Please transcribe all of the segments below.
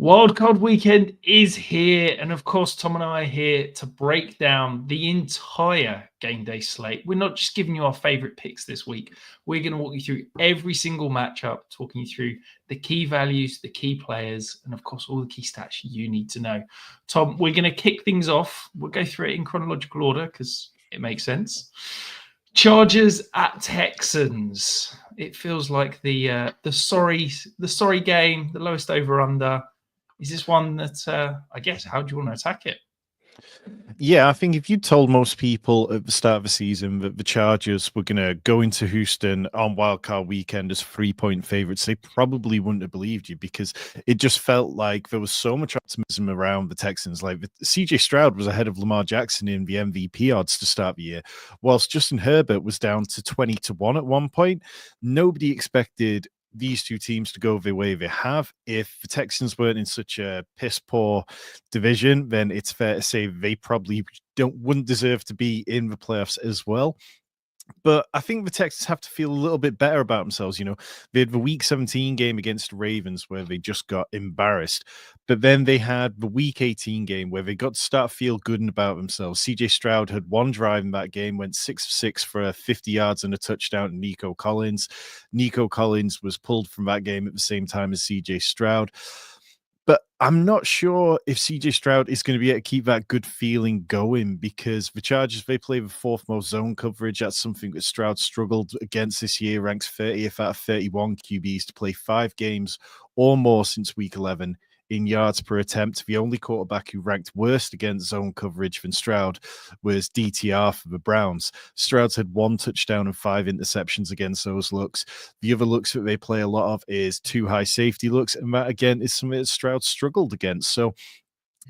Wildcard weekend is here, and of course, Tom and I are here to break down the entire game day slate. We're not just giving you our favorite picks this week. We're going to walk you through every single matchup, talking you through the key values, the key players, and of course, all the key stats you need to know. Tom, we're going to kick things off. We'll go through it in chronological order because it makes sense. Chargers at Texans. It feels like the sorry game, the lowest over under. Is this one that, I guess, how do you want to attack it? Yeah, I think if you told most people at the start of the season that the Chargers were going to go into Houston on wildcard weekend as 3-point favorites, they probably wouldn't have believed you because it just felt like there was so much optimism around the Texans. Like CJ Stroud was ahead of Lamar Jackson in the MVP odds to start the year, whilst Justin Herbert was down to 20-1 at one point. Nobody expected these two teams to go the way they have. If the Texans weren't in such a piss poor division, then it's fair to say they probably wouldn't deserve to be in the playoffs as well. But I think the Texans have to feel a little bit better about themselves. You know, they had the Week 17 game against the Ravens where they just got embarrassed. But then they had the Week 18 game where they got to start feel good about themselves. CJ Stroud had one drive in that game, went 6-6 for 50 yards and a touchdown to Nico Collins. Nico Collins was pulled from that game at the same time as CJ Stroud. But I'm not sure if CJ Stroud is going to be able to keep that good feeling going because the Chargers, they play the fourth most zone coverage. That's something that Stroud struggled against this year, ranks 30th out of 31 QBs to play 5 games or more since week 11 in yards per attempt. The only quarterback who ranked worst against zone coverage than Stroud was DTR for the Browns. Stroud's had 1 touchdown and 5 interceptions against those looks. The other looks that they play a lot of is 2 high safety looks, and that again is something that Stroud struggled against. So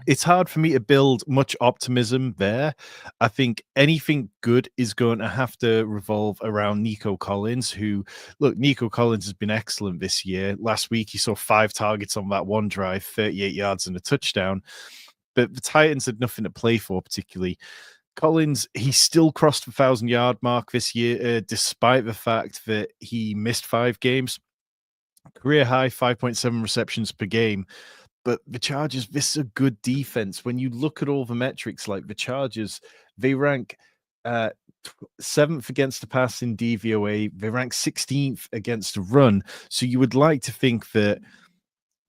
it's hard for me to build much optimism there. I think anything good is going to have to revolve around Nico Collins, Nico Collins has been excellent this year. Last week, he saw 5 targets on that one drive, 38 yards and a touchdown. But the Titans had nothing to play for particularly. Collins, he still crossed the 1,000-yard mark this year, despite the fact that he missed 5 games. Career high 5.7 receptions per game. But the Chargers, this is a good defense. When you look at all the metrics, like the Chargers, they rank 7th against the pass in DVOA. They rank 16th against the run. So you would like to think that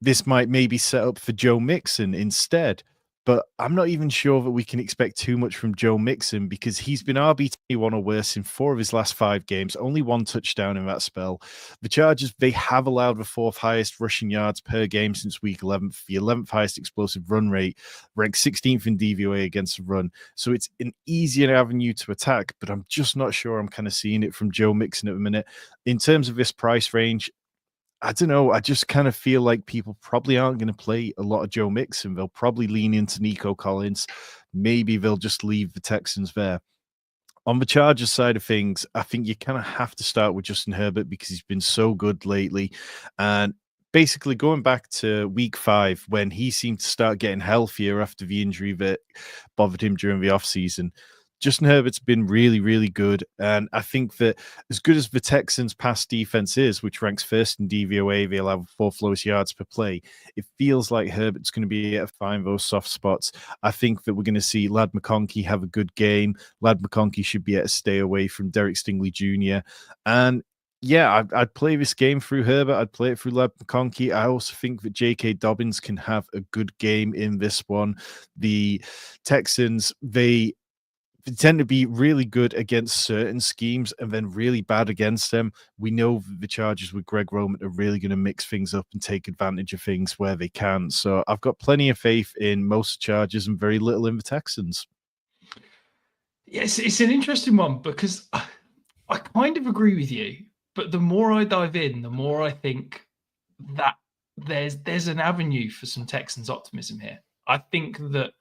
this might maybe set up for Joe Mixon instead. But I'm not even sure that we can expect too much from Joe Mixon because he's been RB21 or worse in 4 of his last 5 games, only 1 touchdown in that spell. The Chargers, they have allowed the 4th highest rushing yards per game since week 11, the 11th highest explosive run rate, ranked 16th in DVOA against the run. So it's an easier avenue to attack, but I'm just not sure I'm kind of seeing it from Joe Mixon at the minute. In terms of this price range, I don't know. I just kind of feel like people probably aren't going to play a lot of Joe Mixon. They'll probably lean into Nico Collins. Maybe they'll just leave the Texans there. On the Chargers side of things, I think you kind of have to start with Justin Herbert because he's been so good lately. And basically going back to week 5, when he seemed to start getting healthier after the injury that bothered him during the offseason, Justin Herbert's been really, really good. And I think that as good as the Texans' pass defense is, which ranks first in DVOA, they allow 4th lowest yards per play, it feels like Herbert's going to be able to find those soft spots. I think that we're going to see Ladd McConkey have a good game. Ladd McConkey should be able to stay away from Derek Stingley Jr. And yeah, I'd play this game through Herbert. I'd play it through Ladd McConkey. I also think that J.K. Dobbins can have a good game in this one. The Texans, they tend to be really good against certain schemes and then really bad against them. We know the Chargers with Greg Roman are really going to mix things up and take advantage of things where they can. So I've got plenty of faith in most Chargers and very little in the Texans. Yes, it's an interesting one because I kind of agree with you, but the more I dive in, the more I think that there's an avenue for some Texans optimism here. I think that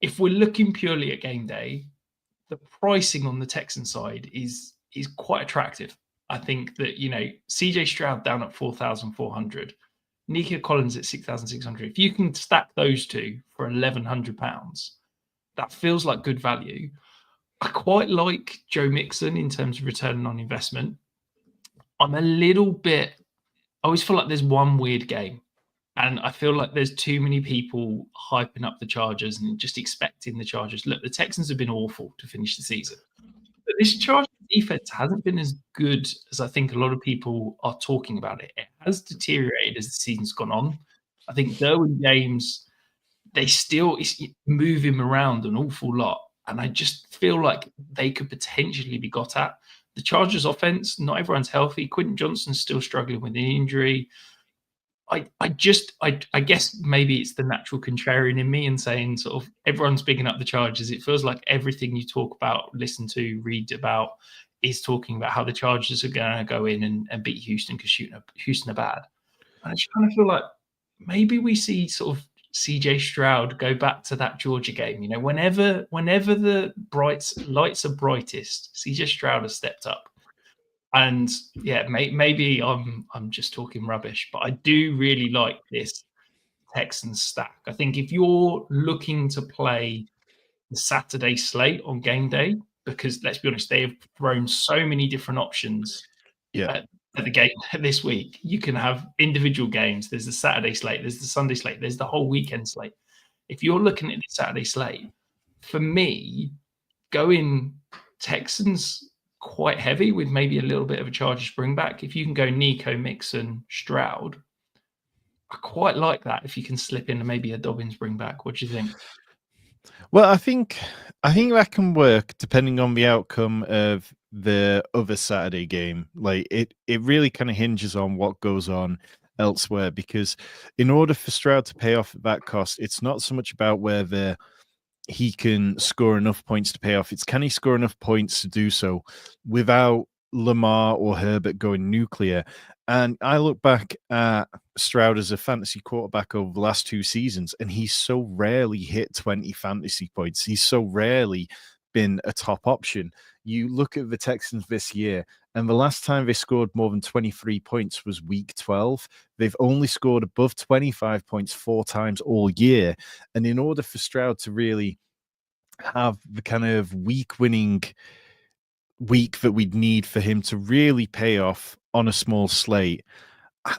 if we're looking purely at game day, the pricing on the Texan side is quite attractive. I think that, CJ Stroud down at 4,400, Nico Collins at 6,600. If you can stack those two for £1,100, that feels like good value. I quite like Joe Mixon in terms of return on investment. I always feel like there's one weird game And I feel like there's too many people hyping up the Chargers and just expecting the Chargers. Look, the Texans have been awful to finish the season. But this Chargers defense hasn't been as good as I think a lot of people are talking about it. It has deteriorated as the season's gone on. I think Derwin James, they still is moving around an awful lot. And I just feel like they could potentially be got at. The Chargers offense, not everyone's healthy. Quentin Johnson's still struggling with an injury. I guess maybe it's the natural contrarian in me and saying sort of everyone's bigging up the Chargers. It feels like everything you talk about, listen to, read about is talking about how the Chargers are going to go in and beat Houston because Houston are bad. And I just kind of feel like maybe we see sort of CJ Stroud go back to that Georgia game. You know, whenever the lights are brightest, CJ Stroud has stepped up. And yeah, maybe I'm just talking rubbish, but I do really like this Texans stack. I think if you're looking to play the Saturday slate on game day, because let's be honest, they have thrown so many different options at the game this week. You can have individual games. There's the Saturday slate, there's the Sunday slate, there's the whole weekend slate. If you're looking at the Saturday slate, for me, going Texans quite heavy with maybe a little bit of a Chargers bring back. If you can go Nico, Mixon, Stroud, I quite like that. If you can slip in maybe a Dobbins bring back, what do you think? Well, I think that can work depending on the outcome of the other Saturday game. Like it really kind of hinges on what goes on elsewhere, because in order for Stroud to pay off at that cost, it's not so much about whether he can score enough points to pay off. It's can he score enough points to do so without Lamar or Herbert going nuclear. And I look back at Stroud as a fantasy quarterback over the last 2 seasons, and he's so rarely hit 20 fantasy points. He's so rarely been a top option. You look at the Texans this year, and the last time they scored more than 23 points was week 12. They've only scored above 25 points 4 times all year. And in order for Stroud to really have the kind of winning week that we'd need for him to really pay off on a small slate,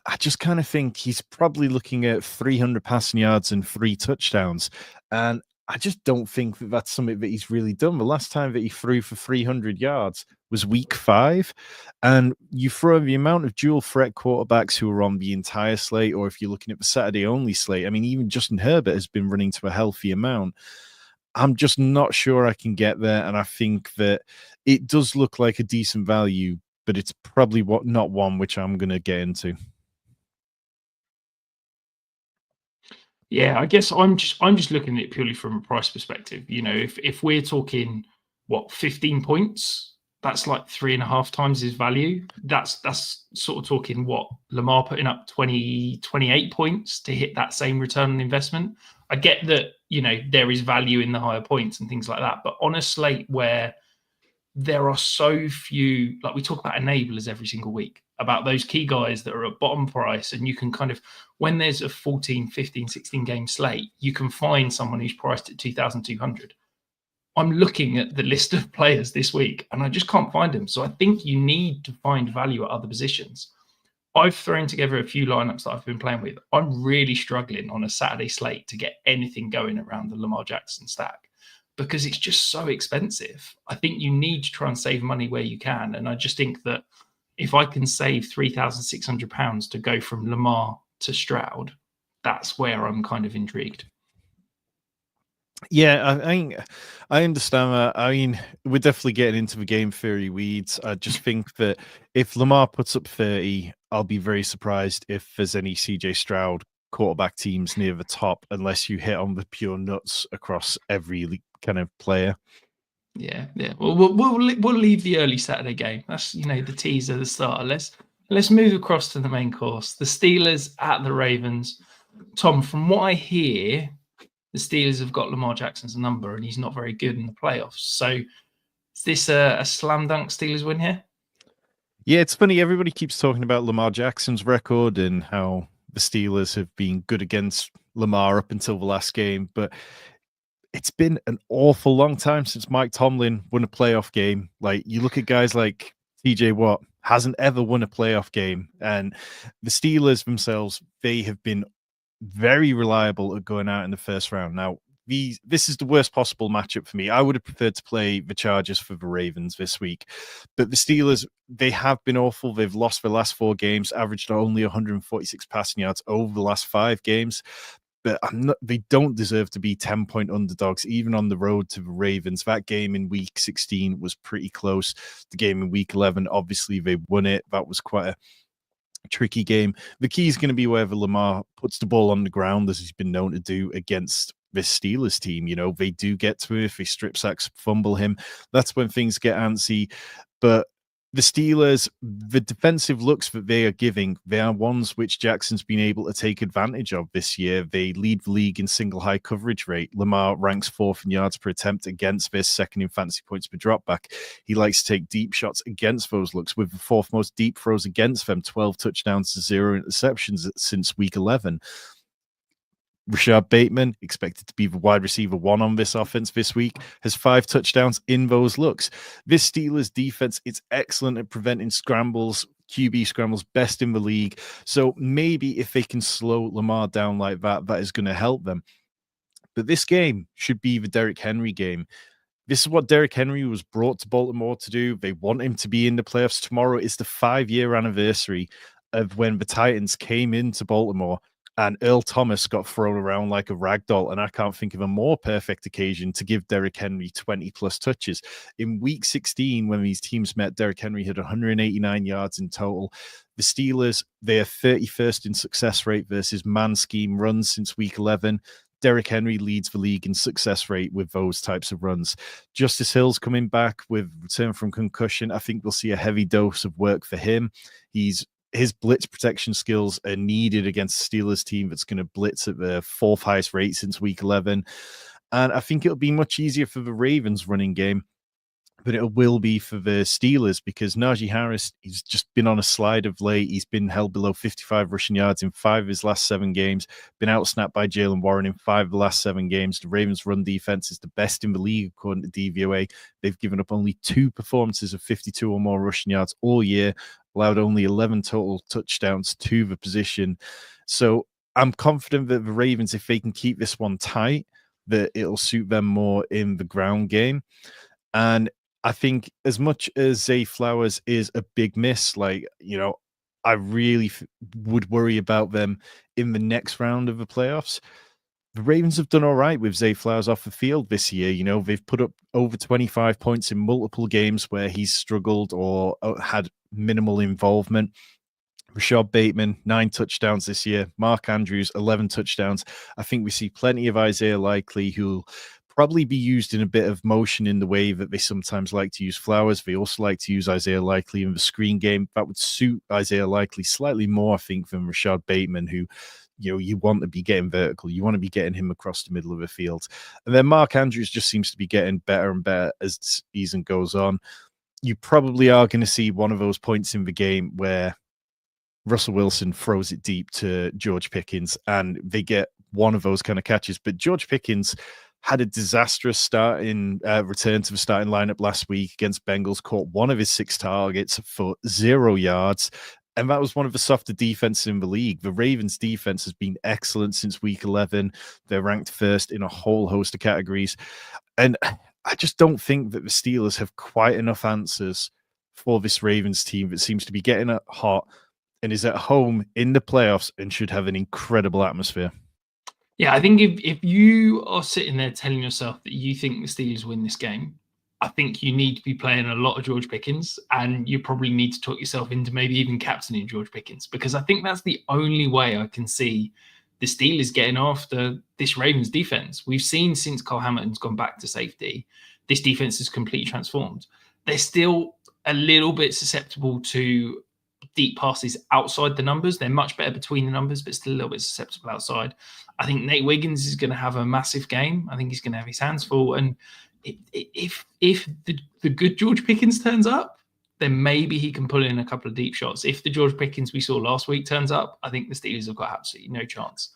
I just kind of think he's probably looking at 300 passing yards and 3 touchdowns. And I just don't think that that's something that he's really done. The last time that he threw for 300 yards was week 5. And you throw the amount of dual threat quarterbacks who are on the entire slate, or if you're looking at the Saturday only slate, I mean, even Justin Herbert has been running to a healthy amount. I'm just not sure I can get there. And I think that it does look like a decent value, but it's probably not one which I'm going to get into. Yeah, I guess I'm just looking at it purely from a price perspective. You know, if we're talking 15 points, that's like 3.5 times his value. That's sort of talking Lamar putting up 28 points to hit that same return on investment. I get that, you know, there is value in the higher points and things like that, but on a slate where there are so few, like we talk about enablers every single week, about those key guys that are at bottom price, and you can kind of, when there's a 14, 15, 16 game slate, you can find someone who's priced at 2,200. I'm looking at the list of players this week and I just can't find them. So I think you need to find value at other positions. I've thrown together a few lineups that I've been playing with. I'm really struggling on a Saturday slate to get anything going around the Lamar Jackson stack because it's just so expensive. I think you need to try and save money where you can. And I just think that if I can save £3,600 to go from Lamar to Stroud, that's where I'm kind of intrigued. Yeah, I understand that. I mean, we're definitely getting into the game theory weeds. I just think that if Lamar puts up 30, I'll be very surprised if there's any CJ Stroud quarterback teams near the top, unless you hit on the pure nuts across every kind of player. Yeah. Well, we'll leave the early Saturday game. That's, you know, the teaser, the starter. Let's move across to the main course. The Steelers at the Ravens. Tom, from what I hear, the Steelers have got Lamar Jackson's number, and he's not very good in the playoffs. So, is this a slam dunk Steelers win here? Yeah, it's funny. Everybody keeps talking about Lamar Jackson's record and how the Steelers have been good against Lamar up until the last game, but it's been an awful long time since Mike Tomlin won a playoff game. Like, you look at guys like TJ Watt, hasn't ever won a playoff game, and the Steelers themselves, they have been very reliable at going out in the first round. Now, this is the worst possible matchup for me. I would have preferred to play the Chargers for the Ravens this week, but the Steelers, they have been awful. They've lost their last 4 games, averaged only 146 passing yards over the last 5 games. But they don't deserve to be 10-point underdogs, even on the road to the Ravens. That game in week 16 was pretty close. The game in week 11, obviously, they won it. That was quite a tricky game. The key is going to be whether Lamar puts the ball on the ground, as he's been known to do against this Steelers team. You know, they do get to him. If they strip sacks, fumble him, that's when things get antsy. But the Steelers, the defensive looks that they are giving, they are ones which Jackson's been able to take advantage of this year. They lead the league in single high coverage rate. Lamar ranks 4th in yards per attempt against this, 2nd in fantasy points per dropback. He likes to take deep shots against those looks, with the 4th most deep throws against them, 12 touchdowns to 0 interceptions since week 11. Rashad Bateman, expected to be the wide receiver 1 on this offense this week, has 5 touchdowns in those looks. This Steelers defense, it's excellent at preventing scrambles, QB scrambles, best in the league. So maybe if they can slow Lamar down like that, that is going to help them. But this game should be the Derrick Henry game. This is what Derrick Henry was brought to Baltimore to do. They want him to be in the playoffs. Tomorrow is the 5-year anniversary of when the Titans came into Baltimore and Earl Thomas got thrown around like a rag doll. And I can't think of a more perfect occasion to give Derrick Henry 20-plus touches. In week 16, when these teams met, Derrick Henry had 189 yards in total. The Steelers, they are 31st in success rate versus man scheme runs since week 11. Derrick Henry leads the league in success rate with those types of runs. Justice Hill's coming back with return from concussion. I think we'll see a heavy dose of work for him. His blitz protection skills are needed against a Steelers team that's going to blitz at the 4th highest rate since week 11. And I think it'll be much easier for the Ravens running game, but it will be for the Steelers because Najee Harris, he's just been on a slide of late. He's been held below 55 rushing yards in 5 of his last 7 games, been outsnapped by Jaylen Warren in 5 of the last 7 games. The Ravens' run defense is the best in the league, according to DVOA. They've given up only 2 performances of 52 or more rushing yards all year, allowed only 11 total touchdowns to the position. So I'm confident that the Ravens, if they can keep this one tight, that it'll suit them more in the ground game. And I think as much as Zay Flowers is a big miss, like, you know, I really would worry about them in the next round of the playoffs. The Ravens have done all right with Zay Flowers off the field this year. You know, they've put up over 25 points in multiple games where he's struggled or had minimal involvement. Rashad Bateman, 9 touchdowns this year. Mark Andrews, 11 touchdowns. I think we see plenty of Isaiah Likely, who'll probably be used in a bit of motion in the way that they sometimes like to use Flowers. They also like to use Isaiah Likely in the screen game. That would suit Isaiah Likely slightly more, I think, than Rashad Bateman, who, you know, you want to be getting vertical. You want to be getting him across the middle of the field. And then Mark Andrews just seems to be getting better and better as the season goes on. You probably are going to see one of those points in the game where Russell Wilson throws it deep to George Pickens and they get one of those kind of catches. But George Pickens had a disastrous return to the starting lineup last week against Bengals, caught one of his 6 targets for 0 yards. And that was one of the softer defenses in the league. The Ravens defense has been excellent since week 11. They're ranked first in a whole host of categories. And I just don't think that the Steelers have quite enough answers for this Ravens team that seems to be getting it hot and is at home in the playoffs and should have an incredible atmosphere. Yeah, I think if you are sitting there telling yourself that you think the Steelers win this game, I think you need to be playing a lot of George Pickens, and you probably need to talk yourself into maybe even captaining George Pickens, because I think that's the only way I can see the Steelers getting after this Ravens defense. We've seen since Kyle Hamilton's gone back to safety, this defense has completely transformed. They're still a little bit susceptible to deep passes outside the numbers. They're much better between the numbers, but still a little bit susceptible outside. I think Nate Wiggins is going to have a massive game. I think he's going to have his hands full. And if the good George Pickens turns up, then maybe he can pull in a couple of deep shots. If the George Pickens we saw last week turns up, I think the Steelers have got absolutely no chance.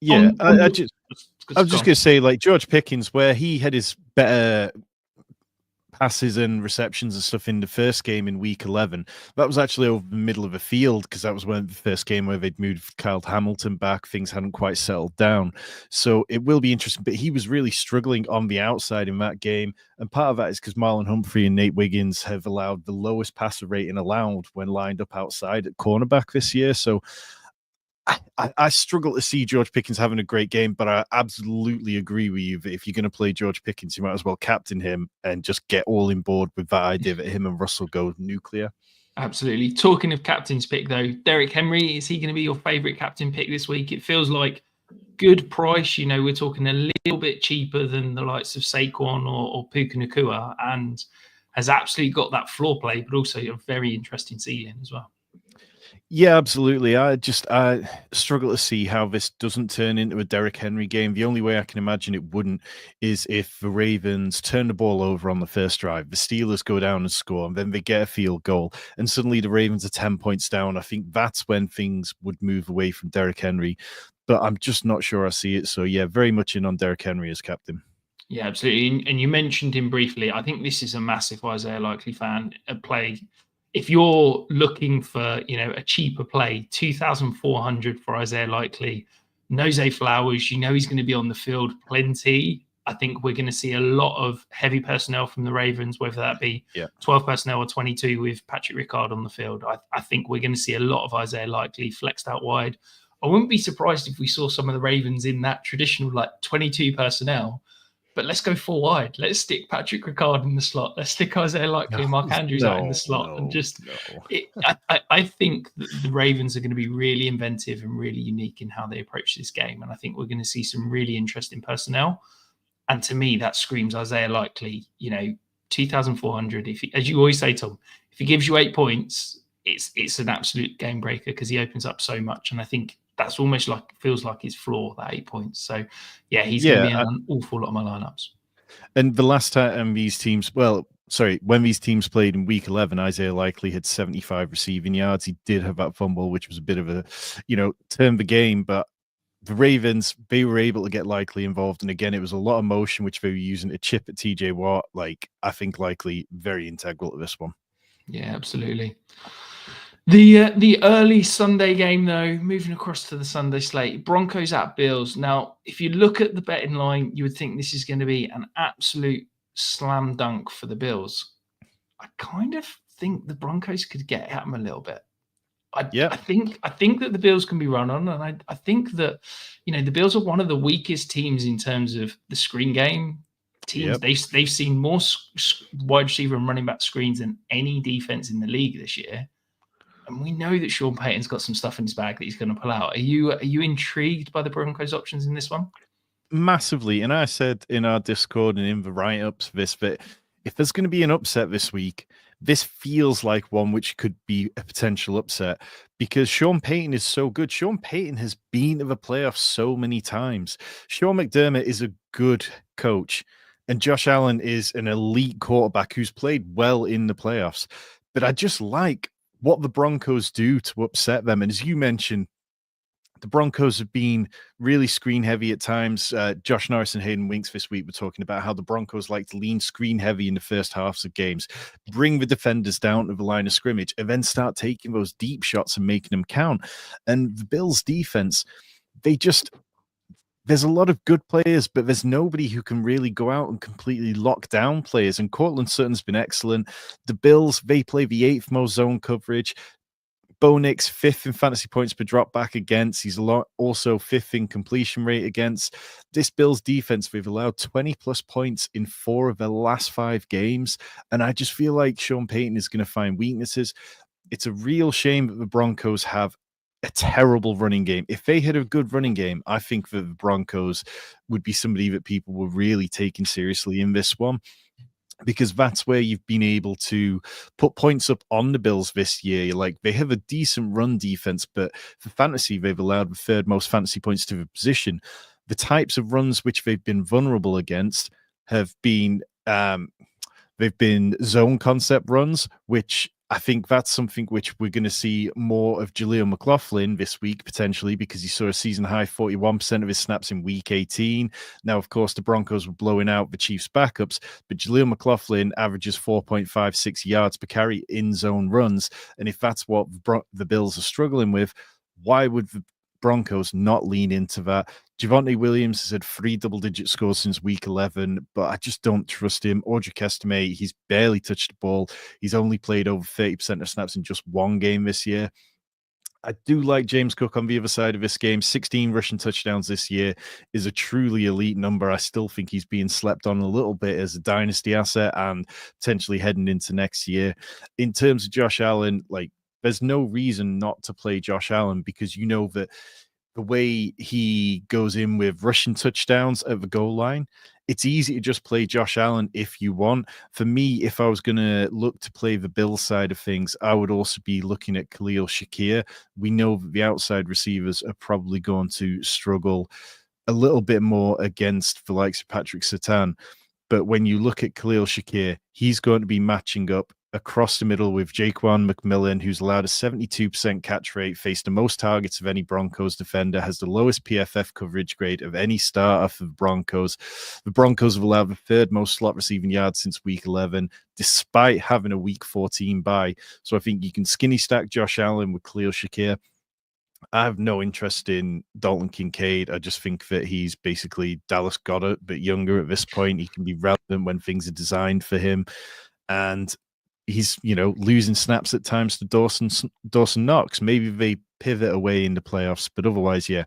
Yeah, I was just going to say, like, George Pickens, where he had his better passes and receptions and stuff in the first game in week 11. That was actually over the middle of a field because that was when the first game where they'd moved Kyle Hamilton back. Things hadn't quite settled down. So it will be interesting. But he was really struggling on the outside in that game. And part of that is because Marlon Humphrey and Nate Wiggins have allowed the lowest passer rating allowed when lined up outside at cornerback this year. So I struggle to see George Pickens having a great game, but I absolutely agree with you that if you're going to play George Pickens, you might as well captain him and just get all in board with that idea that him and Russell go nuclear. Absolutely. Talking of captain's pick, though, Derrick Henry, is he going to be your favourite captain pick this week? It feels like good price. We're talking a little bit cheaper than the likes of Saquon or Puka Nacua, and has absolutely got that floor play, but also a very interesting ceiling as well. Yeah, absolutely. I struggle to see how this doesn't turn into a Derrick Henry game. The only way I can imagine it wouldn't is if the Ravens turn the ball over on the first drive, the Steelers go down and score, and then they get a field goal, and suddenly the Ravens are 10 points down. I think that's when things would move away from Derrick Henry, but I'm just not sure I see it. So yeah, very much in on Derrick Henry as captain. Yeah, absolutely. And you mentioned him briefly. I think this is a massive Isaiah Likely fan play. If you're looking for, a cheaper play, 2,400 for Isaiah Likely, Nose Flowers, he's going to be on the field plenty. I think we're going to see a lot of heavy personnel from the Ravens, whether that be 12 personnel or 22 with Patrick Ricard on the field. I think we're going to see a lot of Isaiah Likely flexed out wide. I wouldn't be surprised if we saw some of the Ravens in that traditional 22 personnel. But let's go full wide. Let's stick Patrick Ricard in the slot. Let's stick Isaiah Likely and Mark Andrews out in the slot. I think that the Ravens are going to be really inventive and really unique in how they approach this game. And I think we're going to see some really interesting personnel. And to me, that screams Isaiah Likely, 2,400. As you always say, Tom, if he gives you 8 points, it's an absolute game breaker because he opens up so much. And I think that's almost feels like his floor, that 8 points. So yeah, he's going to be in an awful lot of my lineups. And the last time when these teams played in week 11, Isaiah Likely had 75 receiving yards. He did have that fumble, which was a bit of a, turn the game, but the Ravens, they were able to get Likely involved. And again, it was a lot of motion, which they were using to chip at TJ Watt. I think Likely very integral to this one. Yeah, absolutely. The early Sunday game, though, moving across to the Sunday slate, Broncos at Bills. Now, if you look at the betting line, you would think this is going to be an absolute slam dunk for the Bills. I kind of think the Broncos could get at them a little bit. I think that the Bills can be run on, and I think that the Bills are one of the weakest teams in terms of the screen game. Teams they've seen more wide receiver and running back screens than any defense in the league this year. And we know that Sean Payton's got some stuff in his bag that he's going to pull out. Are you intrigued by the Broncos options in this one? Massively. And I said in our Discord and in the write-ups for this, that if there's going to be an upset this week, this feels like one which could be a potential upset because Sean Payton is so good. Sean Payton has been to the playoffs so many times. Sean McDermott is a good coach, and Josh Allen is an elite quarterback who's played well in the playoffs. But I just like what the Broncos do to upset them. And as you mentioned, the Broncos have been really screen heavy at times. Josh Norris and Hayden Winks this week were talking about how the Broncos like to lean screen heavy in the first halves of games, bring the defenders down to the line of scrimmage, and then start taking those deep shots and making them count. And the Bills defense, there's a lot of good players, but there's nobody who can really go out and completely lock down players. And Cortland Sutton's been excellent. The Bills, they play the 8th most zone coverage. Bo Nix, 5th in fantasy points per drop back against. He's also 5th in completion rate against. This Bills defense, they've allowed 20-plus points in 4 of their last 5 games. And I just feel like Sean Payton is going to find weaknesses. It's a real shame that the Broncos have a terrible running game. If they had a good running game, I think that the Broncos would be somebody that people were really taking seriously in this one, because that's where you've been able to put points up on the Bills this year. They have a decent run defense, but for fantasy, they've allowed the 3rd most fantasy points to the position. The types of runs which they've been vulnerable against have been they've been zone concept runs, which I think that's something which we're going to see more of Jaleel McLaughlin this week, potentially, because he saw a season high 41% of his snaps in week 18. Now, of course, the Broncos were blowing out the Chiefs' backups, but Jaleel McLaughlin averages 4.56 yards per carry in zone runs. And if that's what the Bills are struggling with, why would the Broncos not lean into that? Javonte Williams has had 3 double-digit scores since week 11, but I just don't trust him. Audric Estime, he's barely touched the ball. He's only played over 30% of snaps in just one game this year. I do like James Cook on the other side of this game. 16 rushing touchdowns this year is a truly elite number. I still think he's being slept on a little bit as a dynasty asset and potentially heading into next year. In terms of Josh Allen, like, there's no reason not to play Josh Allen because you know that the way he goes in with rushing touchdowns at the goal line, it's easy to just play Josh Allen if you want. For me, if I was going to look to play the Bills side of things, I would also be looking at Khalil Shakir. We know that the outside receivers are probably going to struggle a little bit more against the likes of Patrick Surtain. But when you look at Khalil Shakir, he's going to be matching up across the middle with Jaquan McMillan, who's allowed a 72% catch rate, faced the most targets of any Broncos defender, has the lowest PFF coverage grade of any starter for the Broncos. The Broncos have allowed the third most slot receiving yards since week 11, despite having a week 14 bye. So I think you can skinny stack Josh Allen with Khalil Shakir. I have no interest in Dalton Kincaid. I just think that he's basically Dallas Goedert, but younger at this point. He can be relevant when things are designed for him. And he's, losing snaps at times to Dawson Knox. Maybe they pivot away in the playoffs, but otherwise, yeah.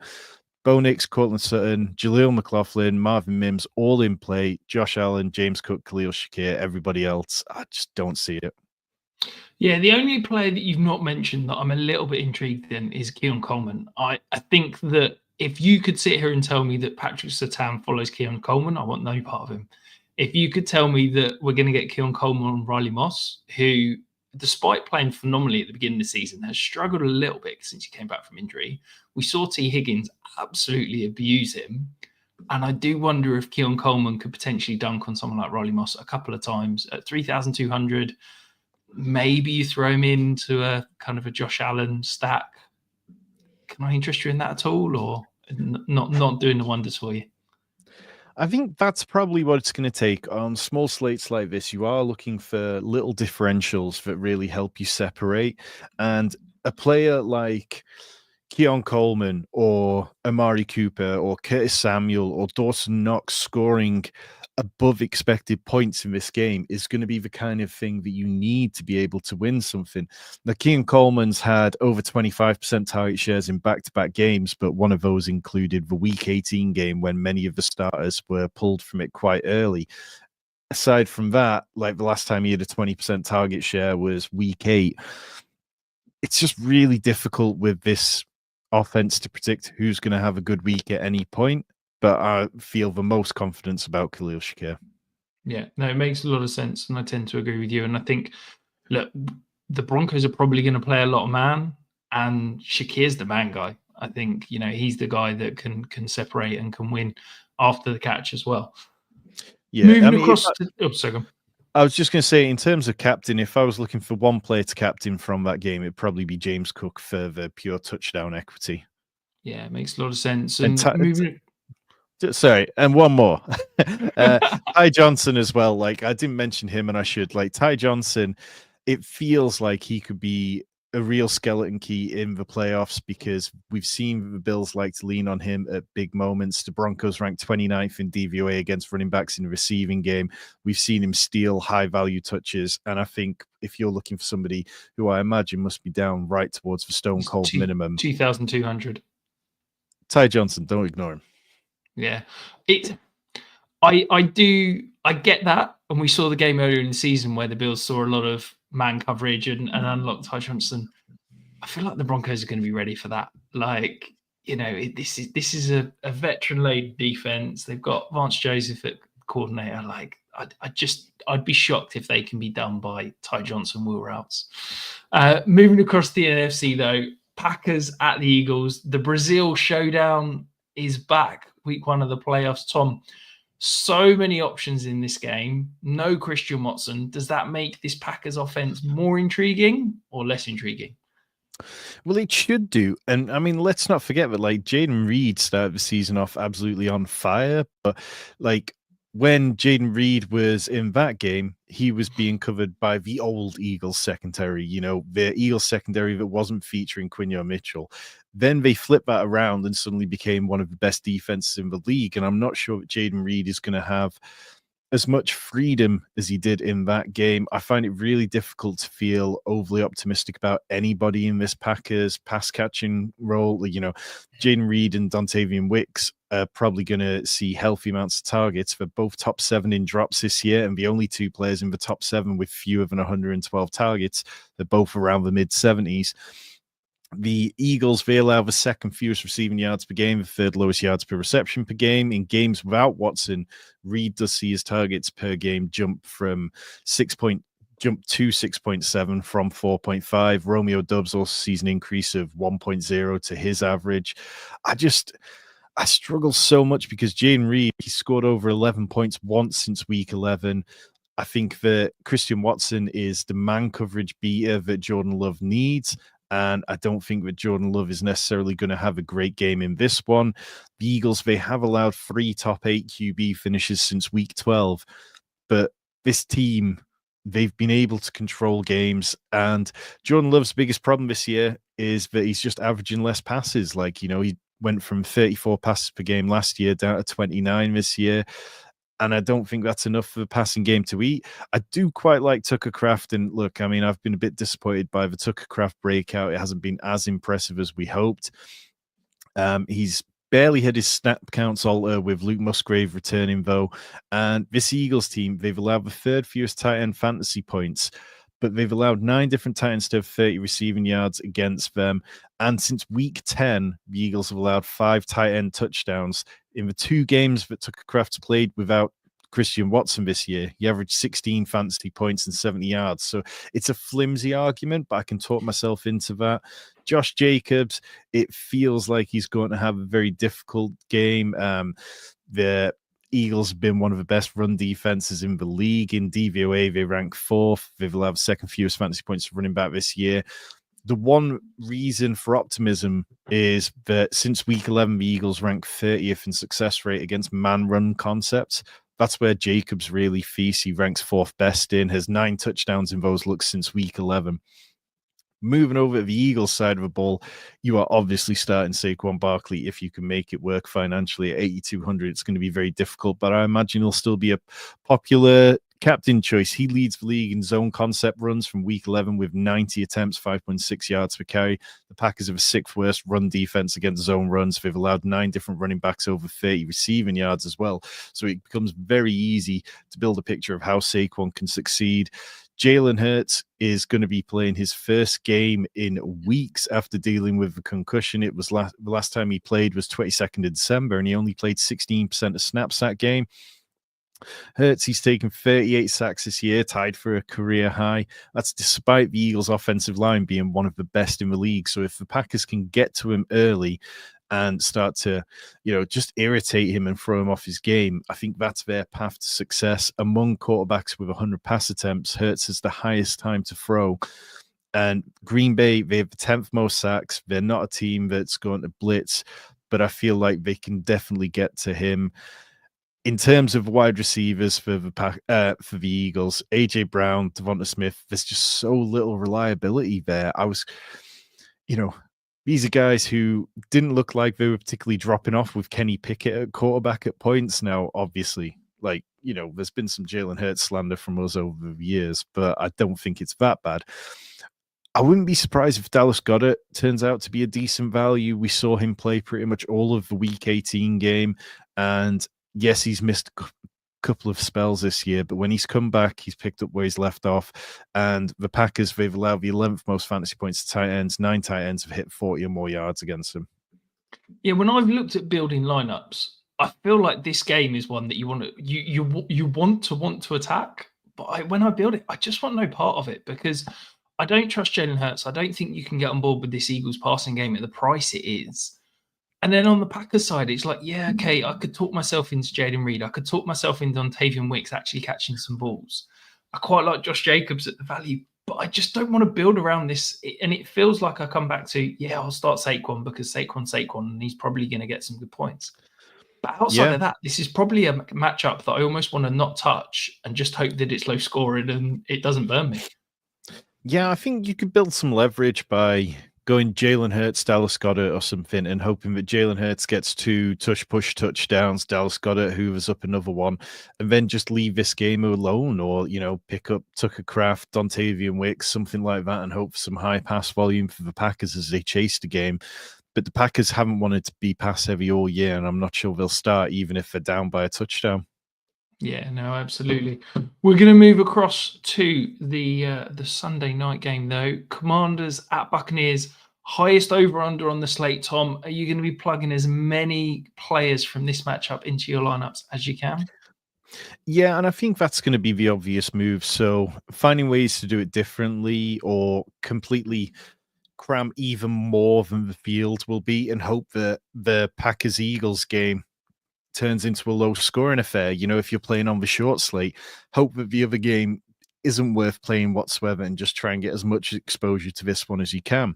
Bo Nix, Cortland Sutton, Jaleel McLaughlin, Marvin Mims, all in play. Josh Allen, James Cook, Khalil Shakir, everybody else. I just don't see it. Yeah, the only player that you've not mentioned that I'm a little bit intrigued in is Keon Coleman. I think that if you could sit here and tell me that Patrick Surtain follows Keon Coleman, I want no part of him. If you could tell me that we're going to get Keon Coleman and Riley Moss, who, despite playing phenomenally at the beginning of the season, has struggled a little bit since he came back from injury. We saw T. Higgins absolutely abuse him. And I do wonder if Keon Coleman could potentially dunk on someone like Riley Moss a couple of times at 3,200. Maybe you throw him into a kind of a Josh Allen stack. Can I interest you in that at all, or not doing the wonders for you? I think that's probably what it's going to take. On small slates like this, you are looking for little differentials that really help you separate. And a player like Keon Coleman or Amari Cooper or Curtis Samuel or Dawson Knox scoring above expected points in this game is going to be the kind of thing that you need to be able to win something. Now, Keon Coleman's had over 25% target shares in back-to-back games, but one of those included the Week 18 game when many of the starters were pulled from it quite early. Aside from that, like the last time he had a 20% target share was Week 8. It's just really difficult with this offense to predict who's going to have a good week at any point. But I feel the most confidence about Khalil Shakir. Yeah, no, it makes a lot of sense, and I tend to agree with you. And I think, look, the Broncos are probably going to play a lot of man, and Shakir's the man guy. I think, he's the guy that can separate and can win after the catch as well. Yeah, Moving across to second. I was just going to say, in terms of captain, if I was looking for one player to captain from that game, it'd probably be James Cook for the pure touchdown equity. Yeah, it makes a lot of sense. And sorry, and one more. Ty Johnson as well. Like, I didn't mention him, and I should. Like, Ty Johnson, it feels like he could be a real skeleton key in the playoffs because we've seen the Bills like to lean on him at big moments. The Broncos ranked 29th in DVOA against running backs in the receiving game. We've seen him steal high-value touches, and I think if you're looking for somebody who I imagine must be down right towards the stone cold minimum, 2,200. Ty Johnson, don't ignore him. Yeah, I get that, and we saw the game earlier in the season where the Bills saw a lot of man coverage and unlocked Ty Johnson. I feel like the Broncos are going to be ready for that. Like, this is a veteran-laden defense. They've got Vance Joseph at coordinator. Like, I'd be shocked if they can be done by Ty Johnson wheel routes. Moving across the NFC though, Packers at the Eagles. The Brazil showdown is back. Week 1 of the playoffs. Tom, So many options in this game. No Christian Watson. Does that make this Packers offense more intriguing or less intriguing? Well, it should do. And I mean, let's not forget that like Jaden Reed started the season off absolutely on fire. But like when Jaden Reed was in that game, he was being covered by the old Eagles secondary, the Eagles secondary that wasn't featuring Quinyon Mitchell. Then they flipped that around and suddenly became one of the best defenses in the league. And I'm not sure that Jaden Reed is going to have as much freedom as he did in that game. I find it really difficult to feel overly optimistic about anybody in this Packers pass catching role. Jaden Reed and Dontavian Wicks are probably going to see healthy amounts of targets. For both top 7 in drops this year, and the only 2 players in the top 7 with fewer than 112 targets. They're both around the mid 70s. The Eagles, they allow the second fewest receiving yards per game, the third lowest yards per reception per game. In games without Watson, Reed does see his targets per game jump to 6.7 from 4.5. Romeo Doubs also sees an increase of 1.0 to his average. I struggle so much because Jaden Reed, he scored over 11 points once since week 11. I think that Christian Watson is the man coverage beater that Jordan Love needs. And I don't think that Jordan Love is necessarily going to have a great game in this one. The Eagles, they have allowed 3 top 8 QB finishes since week 12. But this team, they've been able to control games. And Jordan Love's biggest problem this year is that he's just averaging less passes. He went from 34 passes per game last year down to 29 this year. And I don't think that's enough for the passing game to eat. I do quite like Tucker Kraft. And look, I mean, I've been a bit disappointed by the Tucker Kraft breakout. It hasn't been as impressive as we hoped. He's barely had his snap counts alter with Luke Musgrave returning, though. And this Eagles team, they've allowed the 3rd fewest tight end fantasy points, but they've allowed 9 different tight ends to have 30 receiving yards against them. And since week 10, the Eagles have allowed 5 tight end touchdowns. In the 2 games that Tucker Kraft's played without Christian Watson this year, he averaged 16 fantasy points and 70 yards. So it's a flimsy argument, but I can talk myself into that. Josh Jacobs, it feels like he's going to have a very difficult game. The Eagles have been one of the best run defenses in the league. In DVOA, they rank 4th. They've allowed 2nd fewest fantasy points to running back this year. The one reason for optimism is that since week 11, the Eagles rank 30th in success rate against man-run concepts. That's where Jacobs really feasts. He ranks 4th best has 9 touchdowns in those looks since week 11. Moving over to the Eagles side of the ball, you are obviously starting Saquon Barkley if you can make it work financially at 8,200. It's going to be very difficult, but I imagine he'll still be a popular captain choice. He leads the league in zone concept runs from week 11 with 90 attempts, 5.6 yards per carry. The Packers have a 6th worst run defense against zone runs. They've allowed 9 different running backs over 30 receiving yards as well. So it becomes very easy to build a picture of how Saquon can succeed. Jalen Hurts is going to be playing his first game in weeks after dealing with a concussion. It was the last time he played was 22nd of December, and he only played 16% of snaps that game. Hurts, he's taken 38 sacks this year, tied for a career high. That's despite the Eagles' offensive line being one of the best in the league. So if the Packers can get to him early and start to, just irritate him and throw him off his game, I think that's their path to success. Among quarterbacks with 100 pass attempts, Hurts has the highest time to throw. And Green Bay, they have the 10th most sacks. They're not a team that's going to blitz, but I feel like they can definitely get to him. In terms of wide receivers for the Eagles, AJ Brown, Devonta Smith, there's just so little reliability there. These are guys who didn't look like they were particularly dropping off with Kenny Pickett at quarterback at points. Now, obviously, there's been some Jalen Hurts slander from us over the years, but I don't think it's that bad. I wouldn't be surprised if Dallas Goedert turns out to be a decent value. We saw him play pretty much all of the Week 18 game, and yes, he's missed a couple of spells this year, but when he's come back, he's picked up where he's left off. And the Packers, they've allowed the 11th most fantasy points to tight ends. 9 tight ends have hit 40 or more yards against them. Yeah, when I've looked at building lineups, I feel like this game is one that you want to attack. But when I build it, I just want no part of it because I don't trust Jalen Hurts. I don't think you can get on board with this Eagles passing game at the price it is. And then on the Packers side, it's like, yeah, okay, I could talk myself into Jaden Reed. I could talk myself into Dontavian Wicks actually catching some balls. I quite like Josh Jacobs at the value, but I just don't want to build around this. And it feels like I come back to, yeah, I'll start Saquon because Saquon's Saquon, and he's probably going to get some good points. But outside Yeah. of that, this is probably a matchup that I almost want to not touch and just hope that it's low scoring and it doesn't burn me. Yeah, I think you could build some leverage by going Jalen Hurts, Dallas Goedert or something, and hoping that Jalen Hurts gets 2 push touchdowns, Dallas Goedert hoovers up another one, and then just leave this game alone, or pick up Tucker Kraft, Dontavian Wicks, something like that, and hope for some high pass volume for the Packers as they chase the game. But the Packers haven't wanted to be pass heavy all year, and I'm not sure they'll start even if they're down by a touchdown. Yeah, no, absolutely. We're going to move across to the Sunday night game, though. Commanders at Buccaneers, highest over/under on the slate. Tom, are you going to be plugging as many players from this matchup into your lineups as you can? Yeah, and I think that's going to be the obvious move. So finding ways to do it differently or completely cram even more than the field will be, and hope that the Packers-Eagles game turns into a low-scoring affair. If you're playing on the short slate, hope that the other game isn't worth playing whatsoever and just try and get as much exposure to this one as you can.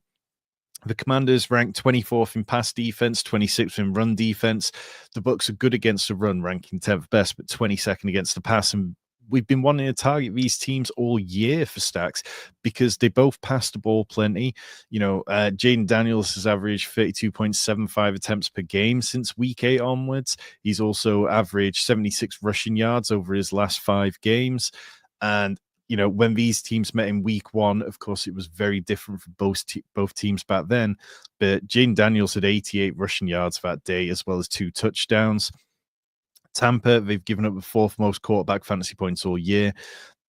The Commanders ranked 24th in pass defense, 26th in run defense. The Bucs are good against the run, ranking 10th best, but 22nd against the pass. And we've been wanting to target these teams all year for stacks because they both pass the ball plenty. Jaden Daniels has averaged 32.75 attempts per game since week 8 onwards. He's also averaged 76 rushing yards over his last 5 games. And when these teams met in week 1, of course, it was very different for both teams back then. But Jaden Daniels had 88 rushing yards that day, as well as 2 touchdowns. Tampa, they've given up the 4th most quarterback fantasy points all year.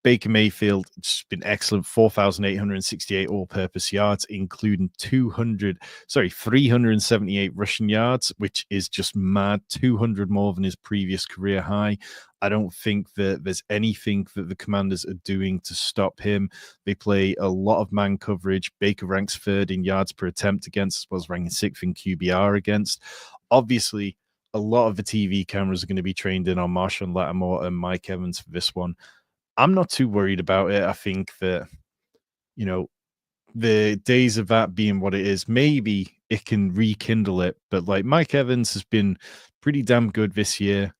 Baker Mayfield, it's been excellent, 4,868 all-purpose yards, including 378 rushing yards, which is just mad, 200 more than his previous career high. I don't think that there's anything that the Commanders are doing to stop him. They play a lot of man coverage. Baker ranks 3rd in yards per attempt against, as well as ranking 6th in QBR against. Obviously, a lot of the TV cameras are going to be trained in on Marshawn Lattimore and Mike Evans for this one. I'm not too worried about it. I think that, the days of that being what it is, maybe it can rekindle it. But like Mike Evans has been pretty damn good this year.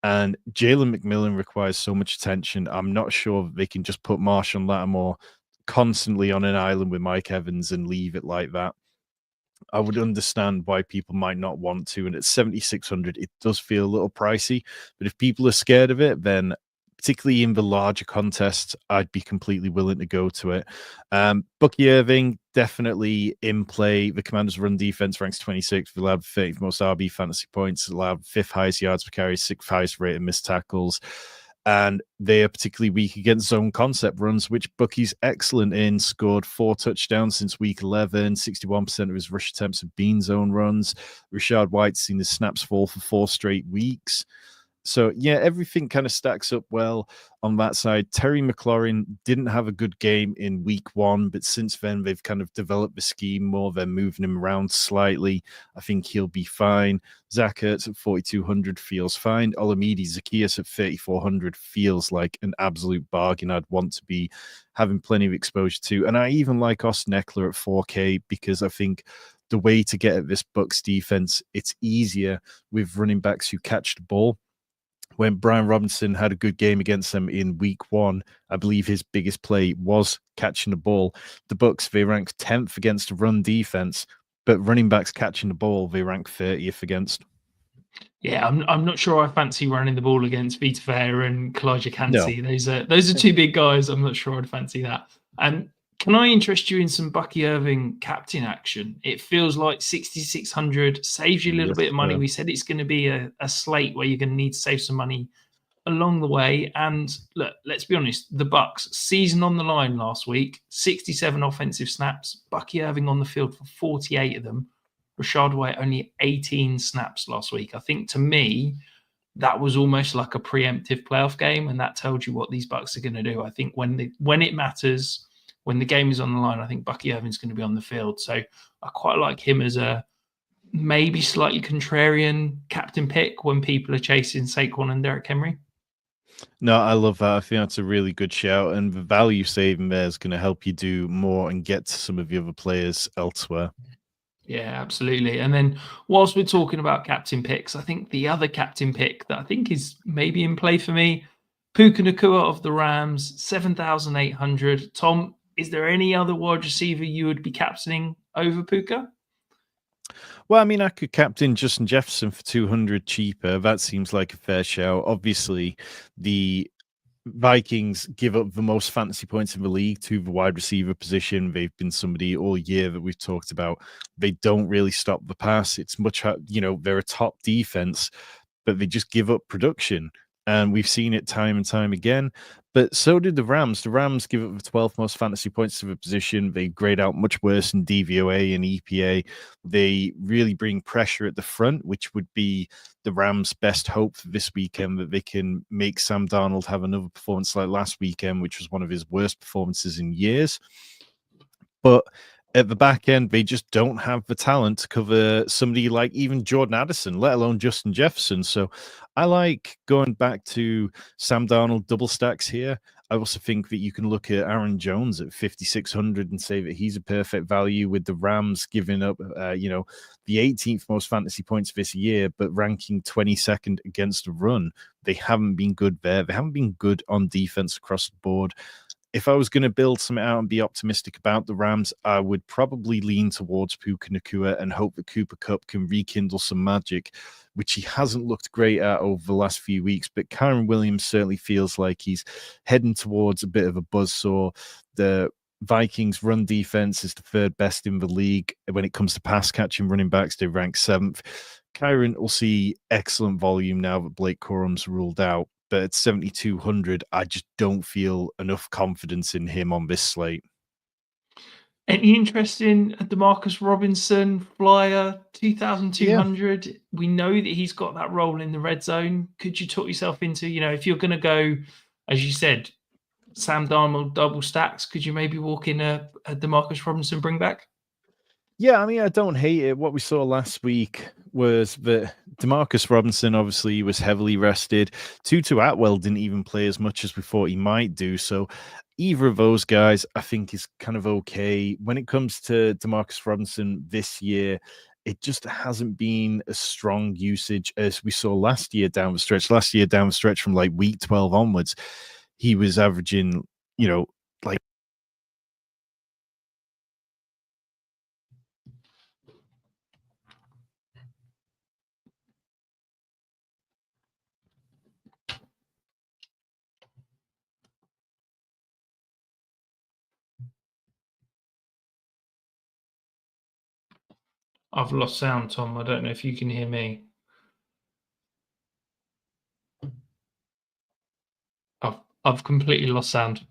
And Jalen McMillan requires so much attention. I'm not sure they can just put Marshawn Lattimore constantly on an island with Mike Evans and leave it like that. I would understand why people might not want to. And at 7,600, it does feel a little pricey. But if people are scared of it, then particularly in the larger contests, I'd be completely willing to go to it. Bucky Irving, definitely in play. The Commanders' run defense ranks 26th, allowed 30th most RB fantasy points, allowed 5th highest yards per carry, 6th highest rate of missed tackles. And they are particularly weak against zone concept runs, which Bucky's excellent in. Scored 4 touchdowns since week 11. 61% of his rush attempts have been zone runs. Rashad White's seen his snaps fall for 4 straight weeks. So, yeah, everything kind of stacks up well on that side. Terry McLaurin didn't have a good game in week 1, but since then they've kind of developed the scheme more. They're moving him around slightly. I think he'll be fine. Zach Ertz at 4,200 feels fine. Olamide Zacchaeus at 3,400 feels like an absolute bargain I'd want to be having plenty of exposure to. And I even like Austin Eckler at 4K because I think the way to get at this Bucs defense, it's easier with running backs who catch the ball. When Brian Robinson had a good game against them in week 1, I believe his biggest play was catching the ball. The Bucs, they ranked 10th against the run defense, but running backs catching the ball, they rank 30th against. Yeah, I'm not sure I fancy running the ball against Vita Vea and Kalijah Cansey. No. Those are 2 big guys. I'm not sure I'd fancy that. And can I interest you in some Bucky Irving captain action? It feels like 6,600 saves you a little bit of money. We said it's going to be a slate where you're going to need to save some money along the way. And look, let's be honest, the Bucs, season on the line last week, 67 offensive snaps, Bucky Irving on the field for 48 of them. Rashad White only 18 snaps last week. I think to me, that was almost like a preemptive playoff game, and that tells you what these Bucs are going to do. I think when it matters, when the game is on the line, I think Bucky Irving's going to be on the field. So I quite like him as a maybe slightly contrarian captain pick when people are chasing Saquon and Derrick Henry? No, I love that. I think that's a really good shout, and the value saving there is going to help you do more and get to some of the other players elsewhere. Yeah, absolutely. And then whilst we're talking about captain picks, I think the other captain pick that I think is maybe in play for me, Puka Nacua of the Rams, 7,800. Tom, is there any other wide receiver you would be captaining over Puka? Well, I mean, I could captain Justin Jefferson for 200 cheaper. That seems like a fair shout. Obviously, the Vikings give up the most fantasy points in the league to the wide receiver position. They've been somebody all year that we've talked about. They don't really stop the pass. It's much, they're a top defense, but they just give up production. And we've seen it time and time again. But so did the Rams. The Rams give up the 12th most fantasy points to the position. They grade out much worse in DVOA and EPA. They really bring pressure at the front, which would be the Rams' best hope for this weekend, that they can make Sam Darnold have another performance like last weekend, which was one of his worst performances in years. But at the back end, they just don't have the talent to cover somebody like even Jordan Addison, let alone Justin Jefferson. So I like going back to Sam Darnold double stacks here. I also think that you can look at Aaron Jones at 5,600 and say that he's a perfect value, with the Rams giving up, the 18th most fantasy points this year, but ranking 22nd against the run. They haven't been good there. They haven't been good on defense across the board. If I was going to build something out and be optimistic about the Rams, I would probably lean towards Puka Nacua and hope that Cooper Kupp can rekindle some magic, which he hasn't looked great at over the last few weeks. But Kyren Williams certainly feels like he's heading towards a bit of a buzzsaw. The Vikings run defense is the third best in the league. When it comes to pass catching running backs, they rank 7th. Kyren will see excellent volume now that Blake Corum's ruled out. But at 7,200, I just don't feel enough confidence in him on this slate. Any interest in Demarcus Robinson, flyer, 2,200? Yeah. We know that he's got that role in the red zone. Could you talk yourself into, if you're going to go, as you said, Sam Darnold double stacks, could you maybe walk in a Demarcus Robinson bring back? Yeah, I mean, I don't hate it. What we saw last week was that Demarcus Robinson obviously was heavily rested. Tutu Atwell didn't even play as much as we thought he might do. So either of those guys, I think, is kind of okay. When it comes to Demarcus Robinson this year, it just hasn't been a strong usage as we saw last year down the stretch. Last year down the stretch from like week 12 onwards, he was averaging, like, I've lost sound, Tom. I don't know if you can hear me. I've completely lost sound.